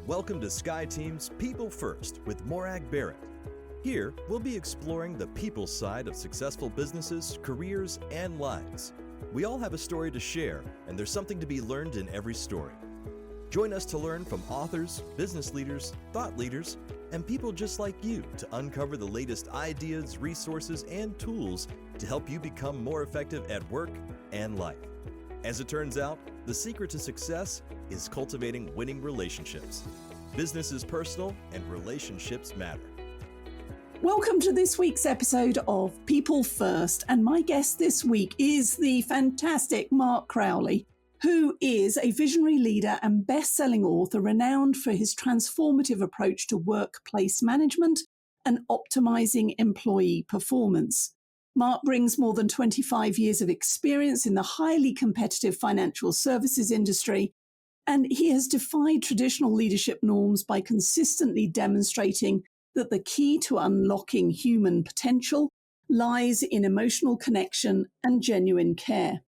Welcome to SkyTeam's People First with Morag Barrett. Here, we'll be exploring the people side of successful businesses, careers, and lives. We all have a story to share, and there's something to be learned in every story. Join us to learn from authors, business leaders, thought leaders, and people just like you to uncover the latest ideas, resources, and tools to help you become more effective at work and life. As it turns out, the secret to success is cultivating winning relationships. Business is personal and relationships matter. Welcome to this week's episode of People First, and my guest this week is the fantastic Mark Crowley, who is a visionary leader and best-selling author renowned for his transformative approach to workplace management and optimizing employee performance. Mark brings more than 25 years of experience in the highly competitive financial services industry, and he has defied traditional leadership norms by consistently demonstrating that the key to unlocking human potential lies in emotional connection and genuine care.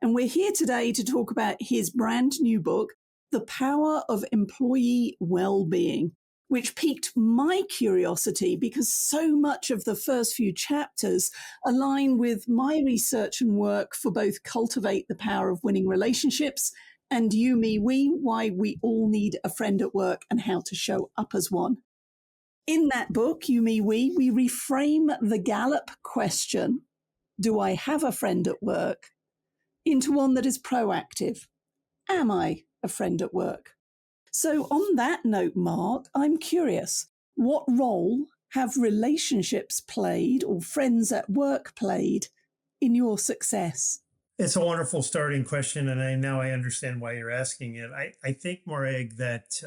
And we're here today to talk about his brand new book, The Power of Employee Wellbeing, which piqued my curiosity because so much of the first few chapters align with my research and work for both Cultivate the Power of Winning Relationships and You, Me, We, Why We All Need a Friend at Work and How to Show Up as One. In that book, You, Me, We reframe the Gallup question, do I have a friend at work, into one that is proactive. Am I a friend at work? So on that note, Mark, I'm curious, what role have relationships played or friends at work played in your success? It's a wonderful starting question, and now I understand why you're asking it. I think, Morag, that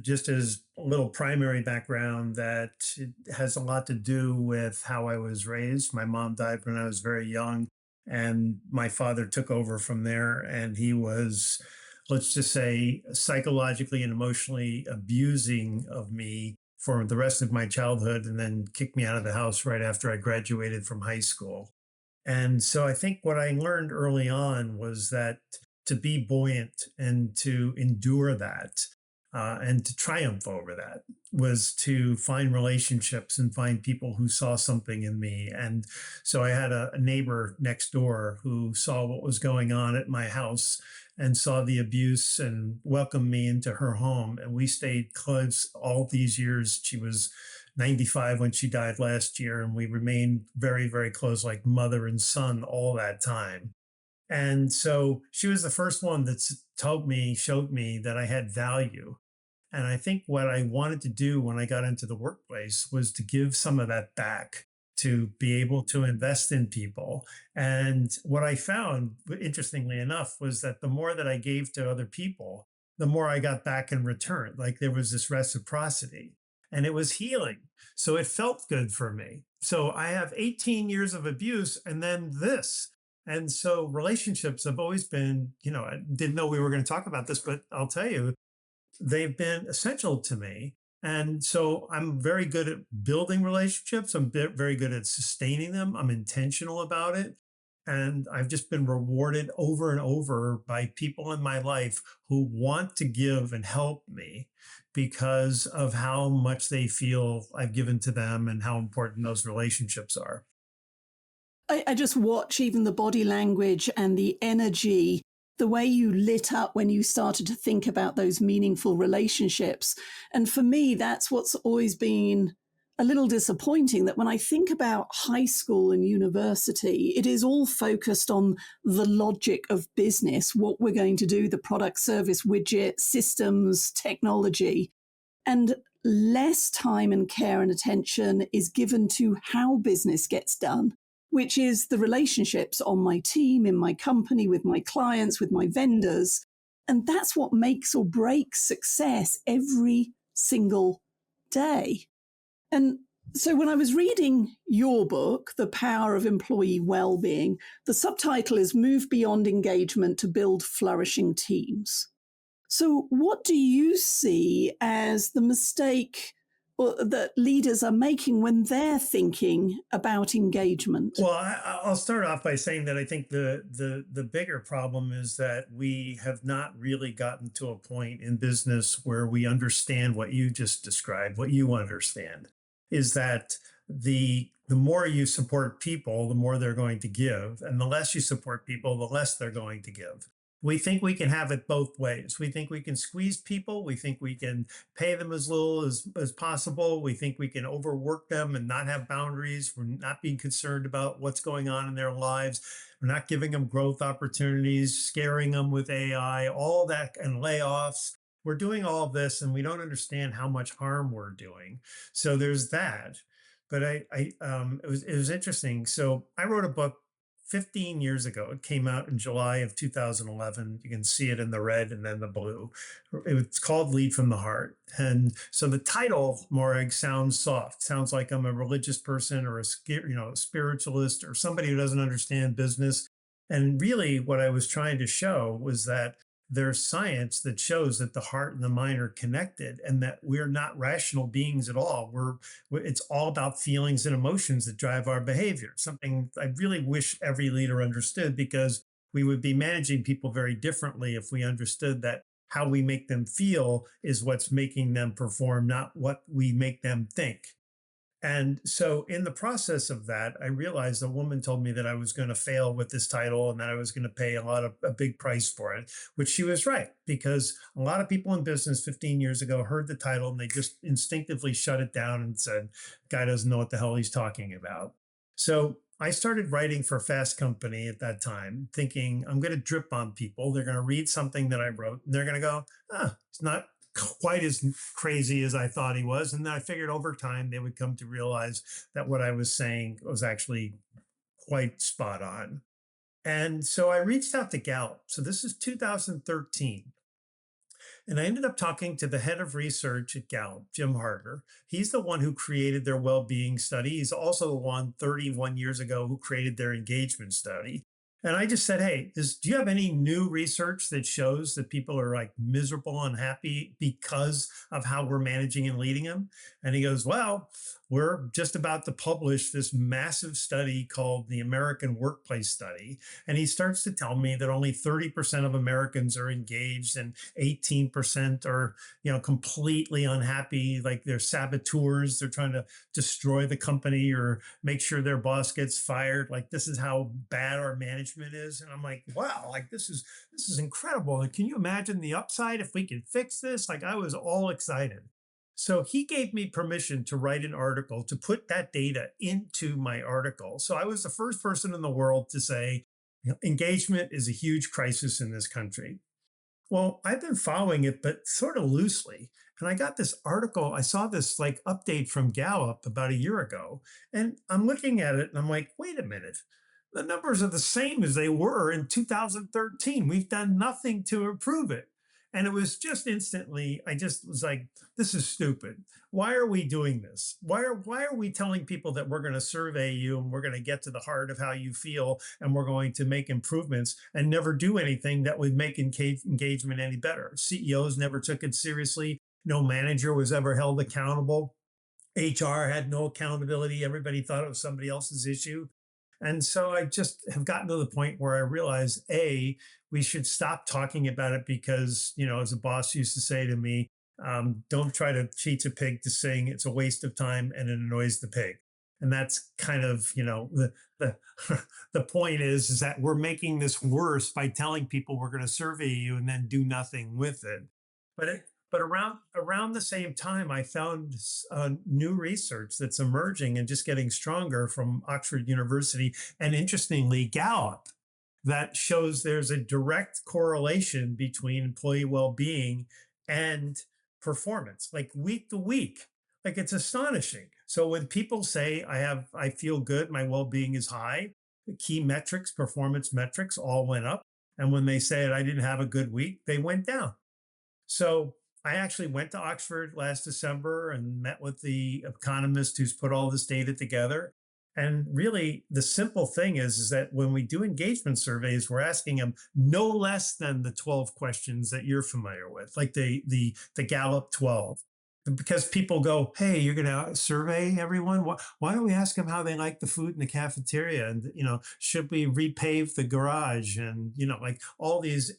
just as a little primary background, that it has a lot to do with how I was raised. My mom died when I was very young, and my father took over from there, and he was, let's just say, psychologically and emotionally abusing of me for the rest of my childhood, and then kicked me out of the house right after I graduated from high school. And so I think what I learned early on was that to be buoyant and to endure that and to triumph over that was to find relationships and find people who saw something in me. And so I had a neighbor next door who saw what was going on at my house and saw the abuse and welcomed me into her home. And we stayed close all these years. She was 95 when she died last year, and we remained very, very close, like mother and son all that time. And so she was the first one that showed me that I had value. And I think what I wanted to do when I got into the workplace was to give some of that back, to be able to invest in people. And what I found, interestingly enough, was that the more that I gave to other people, the more I got back in return. Like there was this reciprocity. And it was healing. So it felt good for me. So I have 18 years of abuse and then this. And so relationships have always been, I didn't know we were going to talk about this, but I'll tell you, they've been essential to me. And so I'm very good at building relationships. I'm very good at sustaining them. I'm intentional about it. And I've just been rewarded over and over by people in my life who want to give and help me because of how much they feel I've given to them and how important those relationships are. I just watch even the body language and the energy, the way you lit up when you started to think about those meaningful relationships. And for me, that's what's always been a little disappointing, that when I think about high school and university, it is all focused on the logic of business, what we're going to do, the product, service, widget, systems, technology, and less time and care and attention is given to how business gets done, which is the relationships on my team, in my company, with my clients, with my vendors. And that's what makes or breaks success every single day. And so when I was reading your book, The Power of Employee Wellbeing, the subtitle is Move Beyond Engagement to Build Flourishing Teams. So what do you see as the mistake that leaders are making when they're thinking about engagement? Well, I'll start off by saying that I think the bigger problem is that we have not really gotten to a point in business where we understand what you just described. What you understand is that the more you support people, the more they're going to give, and the less you support people, the less they're going to give. We think we can have it both ways. We think we can squeeze people. We think we can pay them as little as possible. We think we can overwork them and not have boundaries. We're not being concerned about what's going on in their lives. We're not giving them growth opportunities, scaring them with AI, all that, and layoffs. We're doing all of this and we don't understand how much harm we're doing. So there's that. But it was interesting. So I wrote a book 15 years ago. It came out in July of 2011. You can see it in the red and then the blue. It's called Lead from the Heart. And so the title, Morag, sounds soft. Sounds like I'm a religious person or a spiritualist or somebody who doesn't understand business. And really what I was trying to show was that there's science that shows that the heart and the mind are connected and that we're not rational beings at all. It's all about feelings and emotions that drive our behavior. Something I really wish every leader understood, because we would be managing people very differently if we understood that how we make them feel is what's making them perform, not what we make them think. And so in the process of that, I realized a woman told me that I was going to fail with this title and that I was going to pay a big price for it, which she was right, because a lot of people in business 15 years ago heard the title and they just instinctively shut it down and said, guy doesn't know what the hell he's talking about. So I started writing for Fast Company at that time, thinking I'm going to drip on people. They're going to read something that I wrote and they're going to go, it's not quite as crazy as I thought he was. And then I figured over time they would come to realize that what I was saying was actually quite spot on. And so I reached out to Gallup. So this is 2013. And I ended up talking to the head of research at Gallup, Jim Harder. He's the one who created their well-being study. He's also the one 31 years ago who created their engagement study. And I just said, hey, do you have any new research that shows that people are like miserable, unhappy because of how we're managing and leading them? And he goes, well, we're just about to publish this massive study called the American Workplace Study. And he starts to tell me that only 30% of Americans are engaged and 18% are, completely unhappy, like they're saboteurs. They're trying to destroy the company or make sure their boss gets fired. Like, this is how bad our management is. And I'm like, wow, like this is incredible. And can you imagine the upside if we could fix this? Like, I was all excited. So he gave me permission to write an article, to put that data into my article. So I was the first person in the world to say, engagement is a huge crisis in this country. Well, I've been following it, but sort of loosely. And I got this article, I saw this like update from Gallup about a year ago, and I'm looking at it and I'm like, wait a minute. The numbers are the same as they were in 2013. We've done nothing to improve it. And it was just instantly, I just was like, this is stupid. Why are we doing this? Why are we telling people that we're going to survey you and we're going to get to the heart of how you feel and we're going to make improvements and never do anything that would make engagement any better? CEOs never took it seriously. No manager was ever held accountable. HR had no accountability. Everybody thought it was somebody else's issue. And so I just have gotten to the point where I realize, we should stop talking about it because, as a boss used to say to me, don't try to teach a pig to sing. It's a waste of time and it annoys the pig. And that's kind of, the point is that we're making this worse by telling people we're going to survey you and then do nothing with it. But around the same time, I found new research that's emerging and just getting stronger from Oxford University and, interestingly, Gallup, that shows there's a direct correlation between employee well-being and performance, like week to week. Like, it's astonishing. So when people say I feel good, my well-being is high, the key metrics, performance metrics all went up. And when they said I didn't have a good week, they went down. So I actually went to Oxford last December and met with the economist who's put all this data together. And really, the simple thing is that when we do engagement surveys, we're asking them no less than the 12 questions that you're familiar with, like the Gallup 12. because people go, hey, you're going to survey everyone. Why don't we ask them how they like the food in the cafeteria? And, should we repave the garage? And, like all these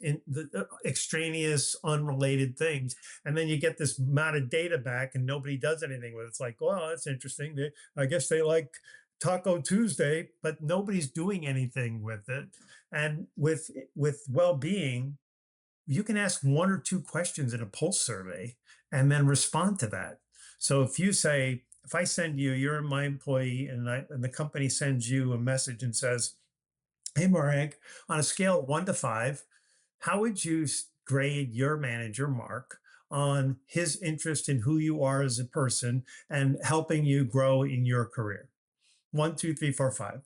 extraneous, unrelated things. And then you get this amount of data back and nobody does anything with it. It's like, well, that's interesting. I guess they like Taco Tuesday, but nobody's doing anything with it. And with well-being, you can ask one or two questions in a pulse survey and then respond to that. So if I send you, you're my employee, and the company sends you a message and says, hey, Marek, on a scale of 1 to 5, how would you grade your manager, Mark, on his interest in who you are as a person and helping you grow in your career? 1, 2, 3, 4, 5.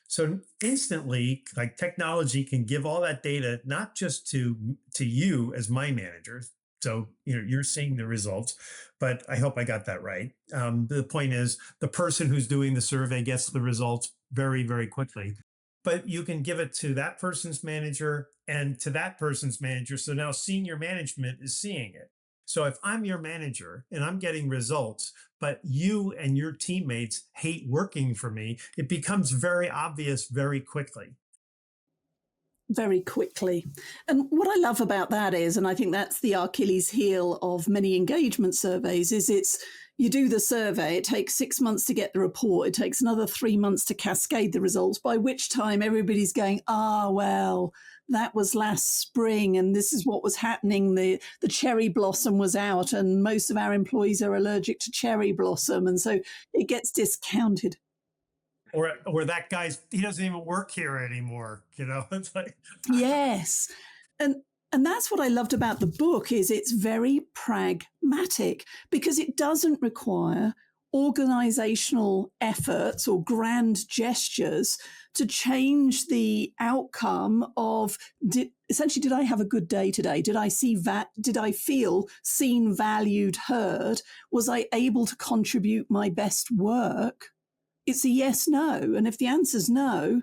So instantly, like technology can give all that data, not just to you as my manager. So, you're seeing the results, but I hope I got that right. The point is the person who's doing the survey gets the results very, very quickly, but you can give it to that person's manager and to that person's manager. So now senior management is seeing it. So if I'm your manager and I'm getting results, but you and your teammates hate working for me, it becomes very obvious very quickly. Very quickly. And what I love about that is, and I think that's the Achilles heel of many engagement surveys, is you do the survey, it takes 6 months to get the report, it takes another 3 months to cascade the results, by which time everybody's going, well, that was last spring and this is what was happening. The cherry blossom was out and most of our employees are allergic to cherry blossom. And so it gets discounted. Or that he doesn't even work here anymore. It's like, yes. And that's what I loved about the book is it's very pragmatic because it doesn't require organizational efforts or grand gestures to change the outcome of essentially, did I have a good day today? Did I feel seen, valued, heard? Was I able to contribute my best work? It's a yes, no. And if the answer's no,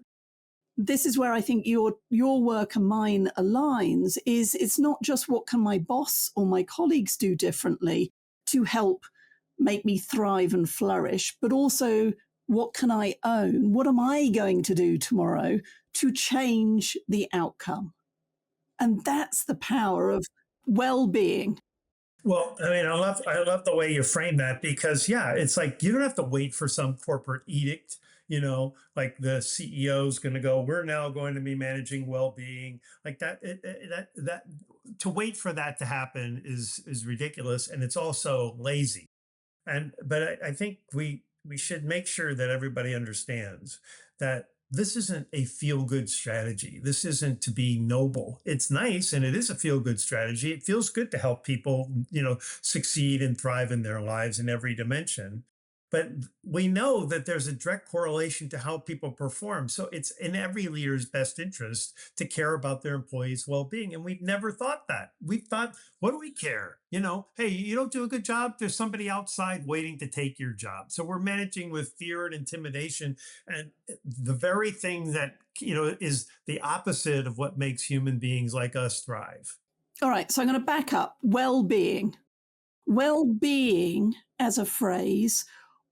this is where I think your work and mine aligns, is it's not just what can my boss or my colleagues do differently to help make me thrive and flourish, but also what can I own? What am I going to do tomorrow to change the outcome? And that's the power of well-being. Well, I mean, I love the way you frame that because, yeah, it's like you don't have to wait for some corporate edict. Like the CEO is going to go, we're now going to be managing well-being, like that. That to wait for that to happen is ridiculous, and it's also lazy. But I think we should make sure that everybody understands that this isn't a feel-good strategy. This isn't to be noble. It's nice, and it is a feel-good strategy. It feels good to help people, succeed and thrive in their lives in every dimension. But we know that there's a direct correlation to how people perform. So it's in every leader's best interest to care about their employees' well-being. And we've never thought that. We've thought, what do we care? Hey, you don't do a good job, there's somebody outside waiting to take your job. So we're managing with fear and intimidation. And the very thing that, is the opposite of what makes human beings like us thrive. All right. So I'm going to back up. Well-being. Well-being as a phrase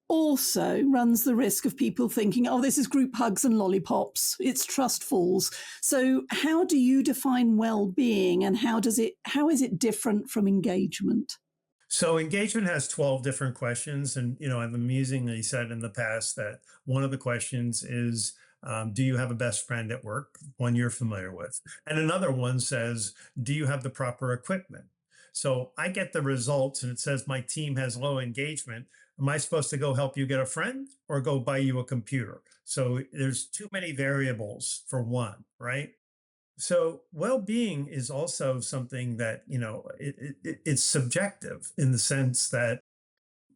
also runs the risk of people thinking, this is group hugs and lollipops. It's trust falls. So how do you define well-being and how is it different from engagement? So engagement has 12 different questions. And, I've amusingly said in the past that one of the questions is, do you have a best friend at work, one you're familiar with? And another one says, do you have the proper equipment? So I get the results and it says my team has low engagement. Am I supposed to go help you get a friend or go buy you a computer? So there's too many variables for one, right? So well-being is also something that, it's subjective in the sense that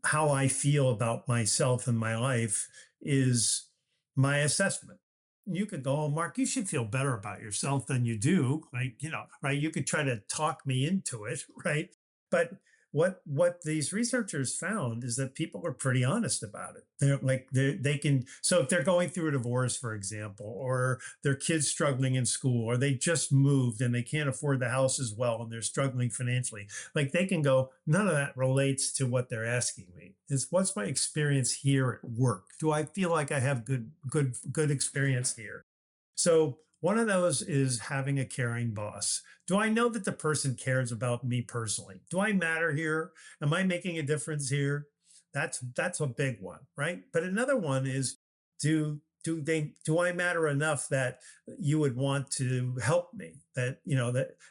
how I feel about myself and my life is my assessment. You could go, Mark, you should feel better about yourself than you do. Right. You could try to talk me into it. Right. But what these researchers found is that people are pretty honest about it. They can, so if they're going through a divorce, for example, or their kids struggling in school, or they just moved and they can't afford the house as well and they're struggling financially, like they can go, none of that relates to what they're asking me. It's what's my experience here at work? Do I feel like I have good experience here? So one of those is having a caring boss. Do I know that the person cares about me personally? Do I matter here? Am I making a difference here? That's a big one, right? But another one is, do I matter enough that you would want to help me? That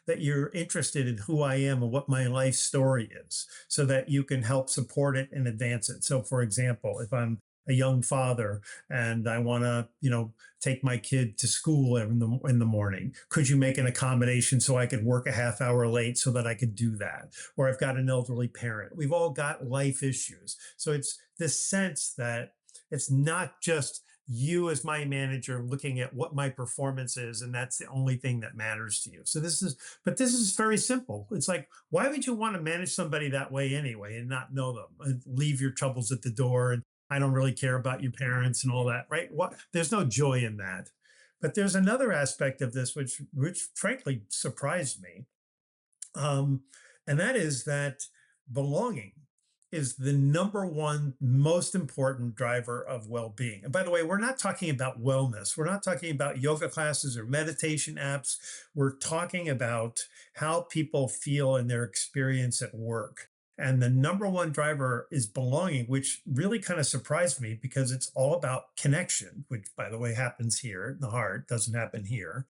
that you're interested in who I am and what my life story is, so that you can help support it and advance it. So, for example, if I'm a young father and I want to, take my kid to school in the morning, could you make an accommodation so I could work a half hour late so that I could do that? Or I've got an elderly parent. We've all got life issues. So it's this sense that it's not just you as my manager looking at what my performance is, and that's the only thing that matters to you. So this is very simple. It's like, why would you want to manage somebody that way anyway and not know them and leave your troubles at the door? And I don't really care about your parents and all that, right? There's no joy in that. But there's another aspect of this which frankly surprised me, and that is that belonging is the number one most important driver of well-being. And by the way, we're not talking about wellness. We're not talking about yoga classes or meditation apps. We're talking about how people feel in their experience at work. And the number one driver is belonging, which really kind of surprised me because it's all about connection, which, by the way, happens here in the heart, doesn't happen here.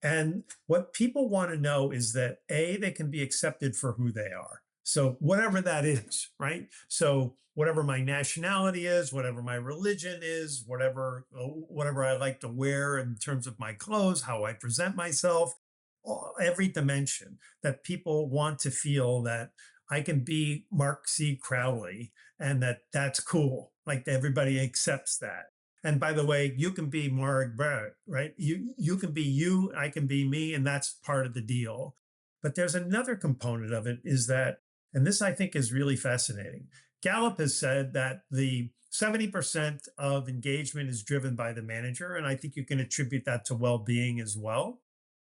And what people want to know is that they can be accepted for who they are. So whatever that is, right? So whatever my nationality is, whatever my religion is, whatever I like to wear in terms of my clothes, how I present myself, every dimension, that people want to feel that I can be Mark C. Crowley and that's cool. Like everybody accepts that. And by the way, you can be Mark Barrett, right? You can be you, I can be me, and that's part of the deal. But there's another component of it is that, and this I think is really fascinating. Gallup has said that the 70% of engagement is driven by the manager, and I think you can attribute that to well-being as well.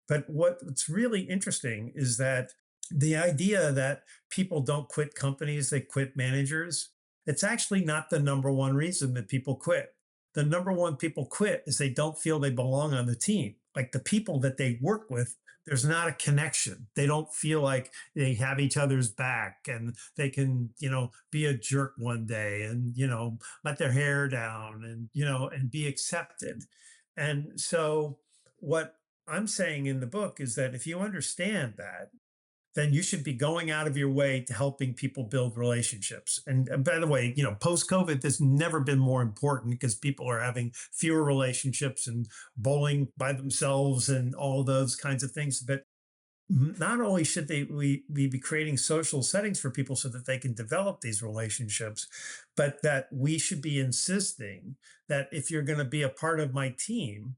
But what's really interesting is that the idea that people don't quit companies, they quit managers, it's actually not the number one reason that people quit. The number one people quit is they don't feel they belong on the team. Like the people that they work with, there's not a connection. They don't feel like they have each other's back and they can, be a jerk one day and, let their hair down and, and be accepted. And so what I'm saying in the book is that if you understand that, then you should be going out of your way to helping people build relationships. And by the way, post-COVID, this never been more important because people are having fewer relationships and bowling by themselves and all those kinds of things. But not only should we be creating social settings for people so that they can develop these relationships, but that we should be insisting that if you're going to be a part of my team,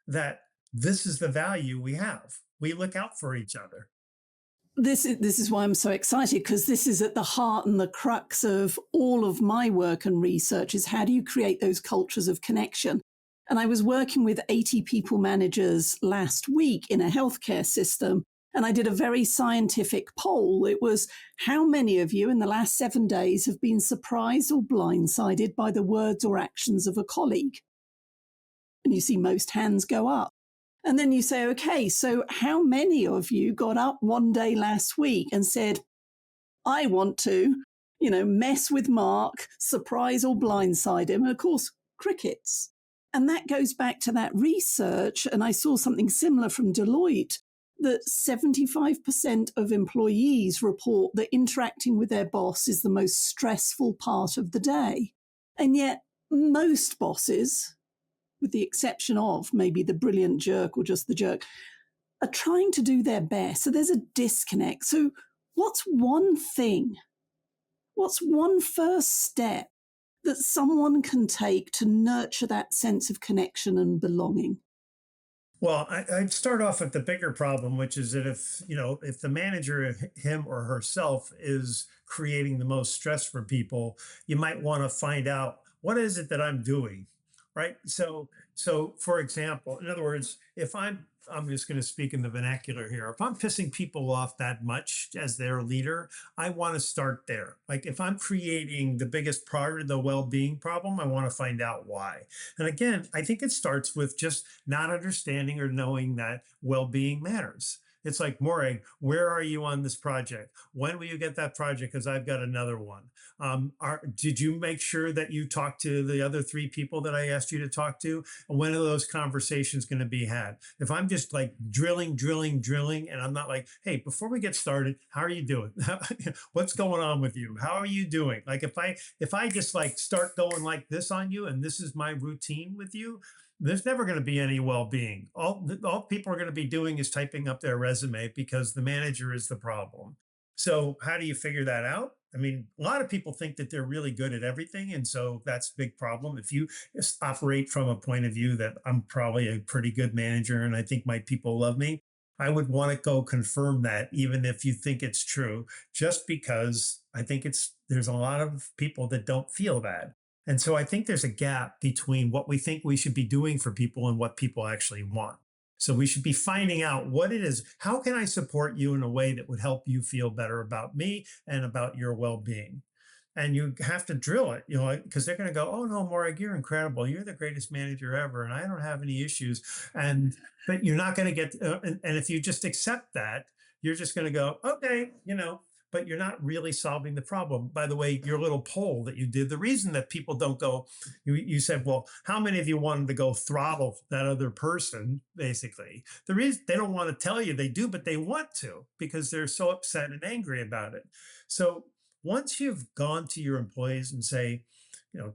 that this is the value we have. We look out for each other. This is why I'm so excited, because this is at the heart and the crux of all of my work and research is how do you create those cultures of connection? And I was working with 80 people managers last week in a healthcare system, and I did a very scientific poll. It was, how many of you in the last 7 days have been surprised or blindsided by the words or actions of a colleague? And you see most hands go up. And then you say, okay, so how many of you got up one day last week and said, I want to, mess with Mark, surprise or blindside him? And of course, crickets. And that goes back to that research. And I saw something similar from Deloitte, that 75% of employees report that interacting with their boss is the most stressful part of the day. And yet most bosses, with the exception of maybe the brilliant jerk or just the jerk, are trying to do their best. So there's a disconnect. So what's one first step that someone can take to nurture that sense of connection and belonging? Well, I'd start off with the bigger problem, which is that if the manager, him or herself, is creating the most stress for people, you might want to find out what is it that I'm doing, right? So for example, in other words, if I'm just going to speak in the vernacular here. If I'm pissing people off that much as their leader, I want to start there. Like if I'm creating the biggest part of the well-being problem, I want to find out why. And again, I think it starts with just not understanding or knowing that well-being matters. It's like, Morag, where are you on this project? When will you get that project? Because I've got another one. Did you make sure that you talked to the other three people that I asked you to talk to? And when are those conversations going to be had? If I'm just like drilling, and I'm not like, hey, before we get started, how are you doing? What's going on with you? How are you doing? Like if I just like start going like this on you, and this is my routine with you, there's never going to be any well-being. All people are going to be doing is typing up their resume because the manager is the problem. So how do you figure that out? I mean, a lot of people think that they're really good at everything. And so that's a big problem. If you just operate from a point of view that I'm probably a pretty good manager and I think my people love me, I would want to go confirm that, even if you think it's true, just because I think there's a lot of people that don't feel that. And so I think there's a gap between what we think we should be doing for people and what people actually want. So we should be finding out what it is. How can I support you in a way that would help you feel better about me and about your well-being? And you have to drill it, because they're going to go, oh no, Morag, you're incredible. You're the greatest manager ever. And I don't have any issues. But you're not going to get, and if you just accept that, you're just going to go, okay, but you're not really solving the problem. By the way, your little poll that you did, the reason that people don't go, you said, well, how many of you wanted to go throttle that other person, basically? The reason they don't want to tell you they do, but they want to because they're so upset and angry about it. So once you've gone to your employees and say,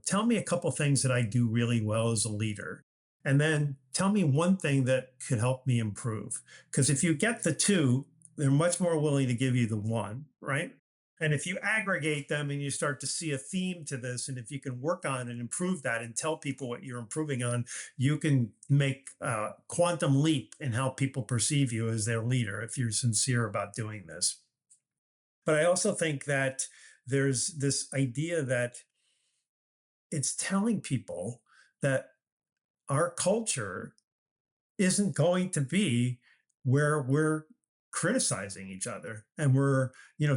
tell me a couple things that I do really well as a leader, and then tell me one thing that could help me improve. Because if you get the two, they're much more willing to give you the one, right? And if you aggregate them and you start to see a theme to this, and if you can work on and improve that and tell people what you're improving on, you can make a quantum leap in how people perceive you as their leader if you're sincere about doing this. But I also think that there's this idea that it's telling people that our culture isn't going to be where we're criticizing each other and we're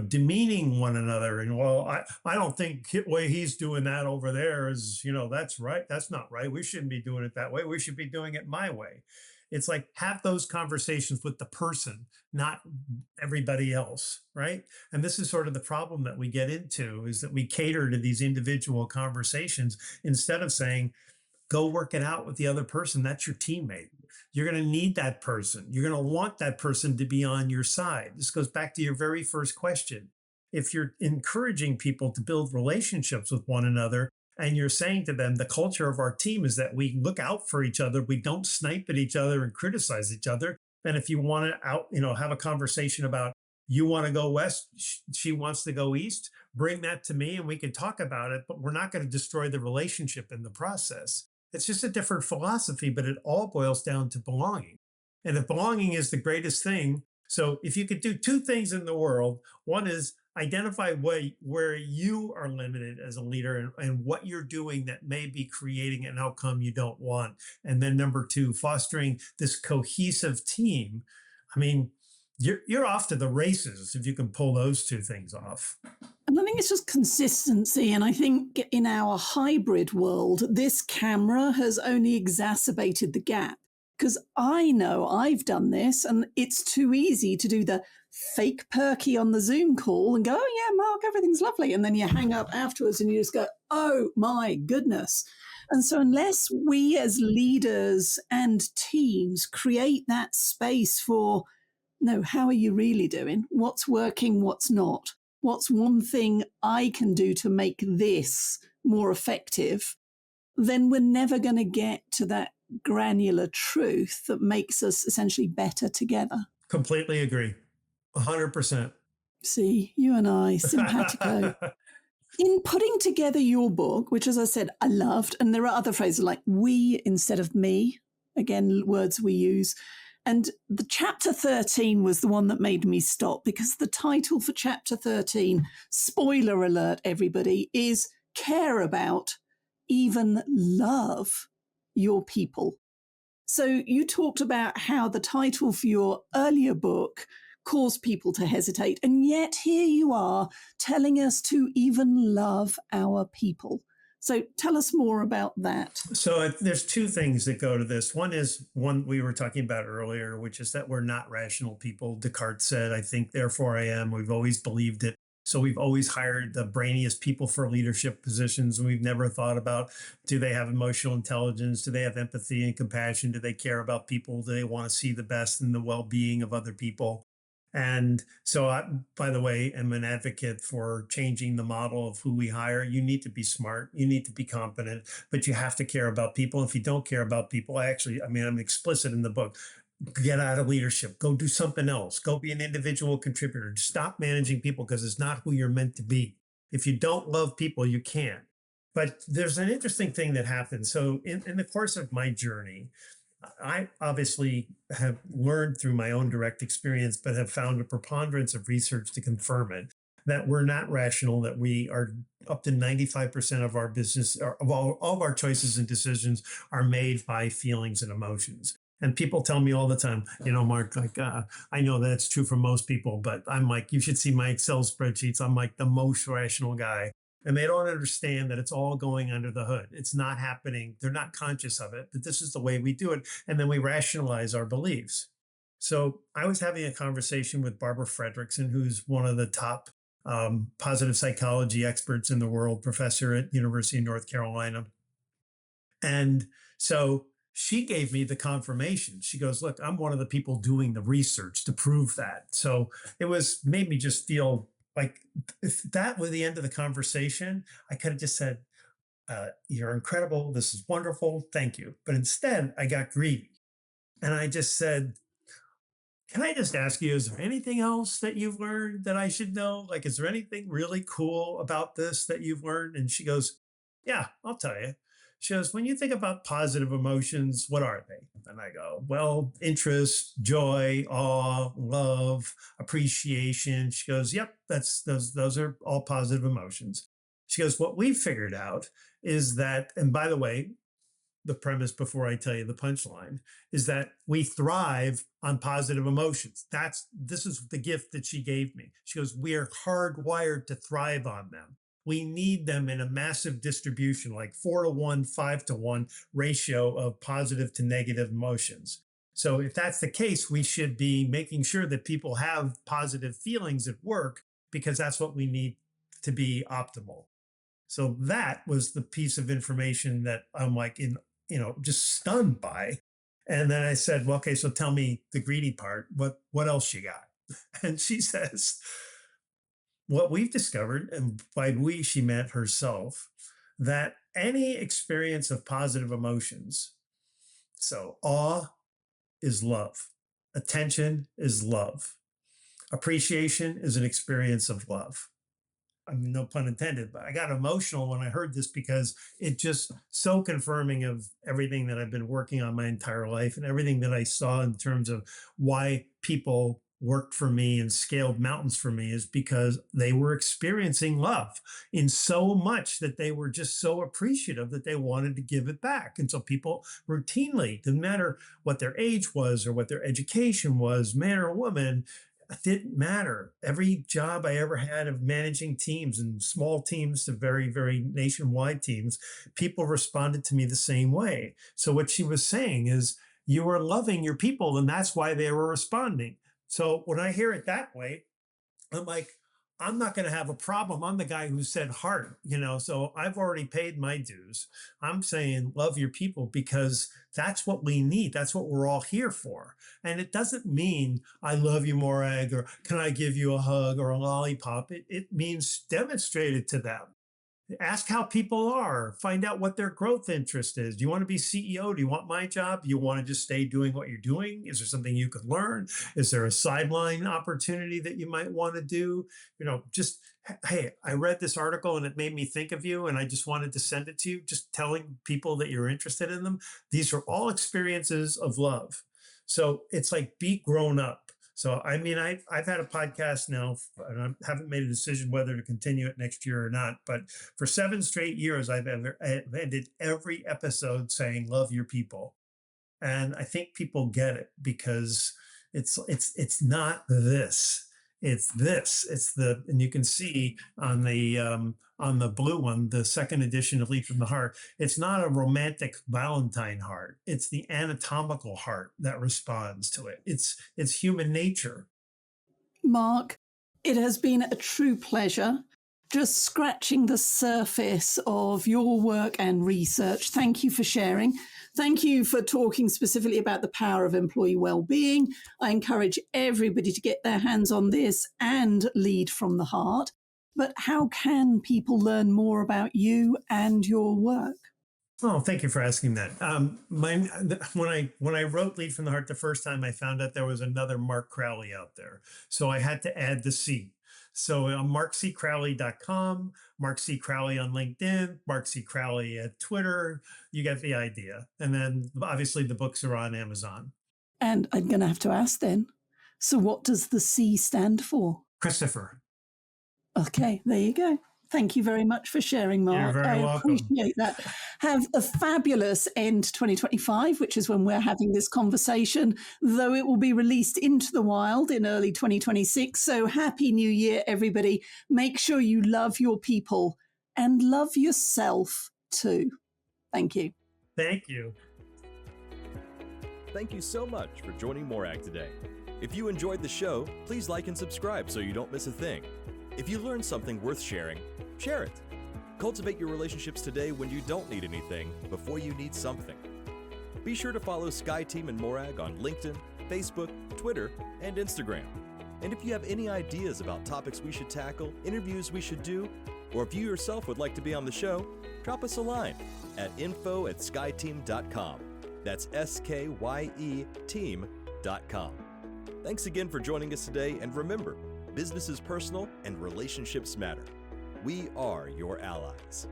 demeaning one another, and well, I don't think the way he's doing that over there is that's right, that's not right, we shouldn't be doing it that way, we should be doing it my way. It's like, have those conversations with the person, not everybody else, right? And this is sort of the problem that we get into, is that we cater to these individual conversations instead of saying, go work it out with the other person. That's your teammate. You're going to need that person. You're going to want that person to be on your side. This goes back to your very first question. If you're encouraging people to build relationships with one another, and you're saying to them, the culture of our team is that we look out for each other, we don't snipe at each other and criticize each other. And if you want to have a conversation about, you want to go west, she wants to go east, bring that to me and we can talk about it, but we're not going to destroy the relationship in the process. It's just a different philosophy, but it all boils down to belonging. And if belonging is the greatest thing, so if you could do two things in the world, one is identify where you are limited as a leader and what you're doing that may be creating an outcome you don't want. And then number two, fostering this cohesive team. I mean, you're off to the races if you can pull those two things off. And I think it's just consistency. And I think in our hybrid world, this camera has only exacerbated the gap. Because I know I've done this, and it's too easy to do the fake perky on the Zoom call and go, oh yeah, Mark, everything's lovely. And then you hang up afterwards and you just go, oh my goodness. And so unless we as leaders and teams create that space for, no, how are you really doing? What's working? What's not? What's one thing I can do to make this more effective? Then we're never going to get to that granular truth that makes us essentially better together. Completely agree. 100%. See, you and I, simpatico. In putting together your book, which, as I said, I loved, and there are other phrases like we instead of me, again, words we use. And the chapter 13 was the one that made me stop, because the title for chapter 13, spoiler alert, everybody, is Care About, Even Love Your People. So you talked about how the title for your earlier book caused people to hesitate. And yet here you are telling us to even love our people. So tell us more about that. So there's two things that go to this. One is one we were talking about earlier, which is that we're not rational people. Descartes said, I think, therefore I am. We've always believed it. So we've always hired the brainiest people for leadership positions. And we've never thought about, do they have emotional intelligence? Do they have empathy and compassion? Do they care about people? Do they want to see the best and the well-being of other people? And so I, by the way, am an advocate for changing the model of who we hire. You need to be smart, you need to be competent, but you have to care about people. If you don't care about people, I'm explicit in the book. Get out of leadership, go do something else, go be an individual contributor. Stop managing people because it's not who you're meant to be. If you don't love people, you can't. But there's an interesting thing that happens. So in the course of my journey, I obviously have learned through my own direct experience, but have found a preponderance of research to confirm it, that we're not rational, that we are up to 95% of our business, or of all of our choices and decisions are made by feelings and emotions. And people tell me all the time, Mark, I know that's true for most people, but I'm like, you should see my Excel spreadsheets. I'm like the most rational guy. And they don't understand that it's all going under the hood. It's not happening. They're not conscious of it, but this is the way we do it. And then we rationalize our beliefs. So I was having a conversation with Barbara Fredrickson, who's one of the top positive psychology experts in the world, professor at University of North Carolina. And so she gave me the confirmation. She goes, look, I'm one of the people doing the research to prove that. So it made me just feel like, if that were the end of the conversation, I could have just said, you're incredible. This is wonderful. Thank you. But instead, I got greedy. And I just said, can I just ask you, is there anything else that you've learned that I should know? Like, is there anything really cool about this that you've learned? And she goes, yeah, I'll tell you. She goes, when you think about positive emotions, what are they? And I go, well, interest, joy, awe, love, appreciation. She goes, yep, those are all positive emotions. She goes, what we've figured out is that, and by the way, the premise before I tell you the punchline is that we thrive on positive emotions. This is the gift that she gave me. She goes, we are hardwired to thrive on them. We need them in a massive distribution, like 4-to-1, 5-to-1 ratio of positive to negative emotions. So if that's the case, we should be making sure that people have positive feelings at work, because that's what we need to be optimal. So that was the piece of information that I'm like, just stunned by. And then I said, well, okay, so tell me the greedy part. What else you got? And she says, what we've discovered, and by we, she meant herself, that any experience of positive emotions, so awe is love, attention is love, appreciation is an experience of love. I mean, no pun intended, but I got emotional when I heard this, because it just so confirming of everything that I've been working on my entire life, and everything that I saw in terms of why people worked for me and scaled mountains for me, is because they were experiencing love in so much that they were just so appreciative that they wanted to give it back. And so people routinely, didn't matter what their age was or what their education was, man or woman, it didn't matter. Every job I ever had of managing teams, and small teams to very, very nationwide teams, people responded to me the same way. So what she was saying is, you were loving your people, and that's why they were responding. So when I hear it that way, I'm like, I'm not going to have a problem. I'm the guy who said heart, so I've already paid my dues. I'm saying love your people, because that's what we need. That's what we're all here for. And it doesn't mean I love you, Morag, or can I give you a hug or a lollipop? It means demonstrate it to them. Ask how people are, find out what their growth interest is. Do you want to be CEO? Do you want my job? Do you want to just stay doing what you're doing? Is there something you could learn? Is there a sideline opportunity that you might want to do? Just, hey, I read this article and it made me think of you and I just wanted to send it to you. Just telling people that you're interested in them. These are all experiences of love. So it's like, be grown up. So, I mean, I've had a podcast now, and I haven't made a decision whether to continue it next year or not. But for 7 straight years, I've ended every episode saying, love your people. And I think people get it because it's not this. It's this. And you can see on the blue one, the second edition of Lead from the Heart, it's not a romantic Valentine heart. It's the anatomical heart that responds to it. It's human nature. Mark, it has been a true pleasure just scratching the surface of your work and research. Thank you for sharing. Thank you for talking specifically about the power of employee well-being. I encourage everybody to get their hands on this and Lead from the Heart. But how can people learn more about you and your work? Oh, thank you for asking that. When I wrote Lead from the Heart the first time, I found out there was another Mark Crowley out there. So I had to add the C. So markccrowley.com, Mark C. Crowley on LinkedIn, Mark C. Crowley at Twitter. You get the idea. And then obviously the books are on Amazon. And I'm going to have to ask then, so what does the C stand for? Christopher. Okay, there you go. Thank you very much for sharing, Mark. You're very welcome. I appreciate that. Have a fabulous end 2025, which is when we're having this conversation, though it will be released into the wild in early 2026. So happy New Year, everybody. Make sure you love your people and love yourself too. Thank you. Thank you. Thank you so much for joining Morag today. If you enjoyed the show, please like and subscribe so you don't miss a thing. If you learned something worth sharing, share it. Cultivate your relationships today when you don't need anything before you need something. Be sure to follow Sky Team and Morag on LinkedIn, Facebook, Twitter, and Instagram. And if you have any ideas about topics we should tackle, interviews we should do, or if you yourself would like to be on the show, drop us a line at info@skyteam.com. That's SKYE team.com. Thanks again for joining us today, and remember, business is personal and relationships matter. We are your allies.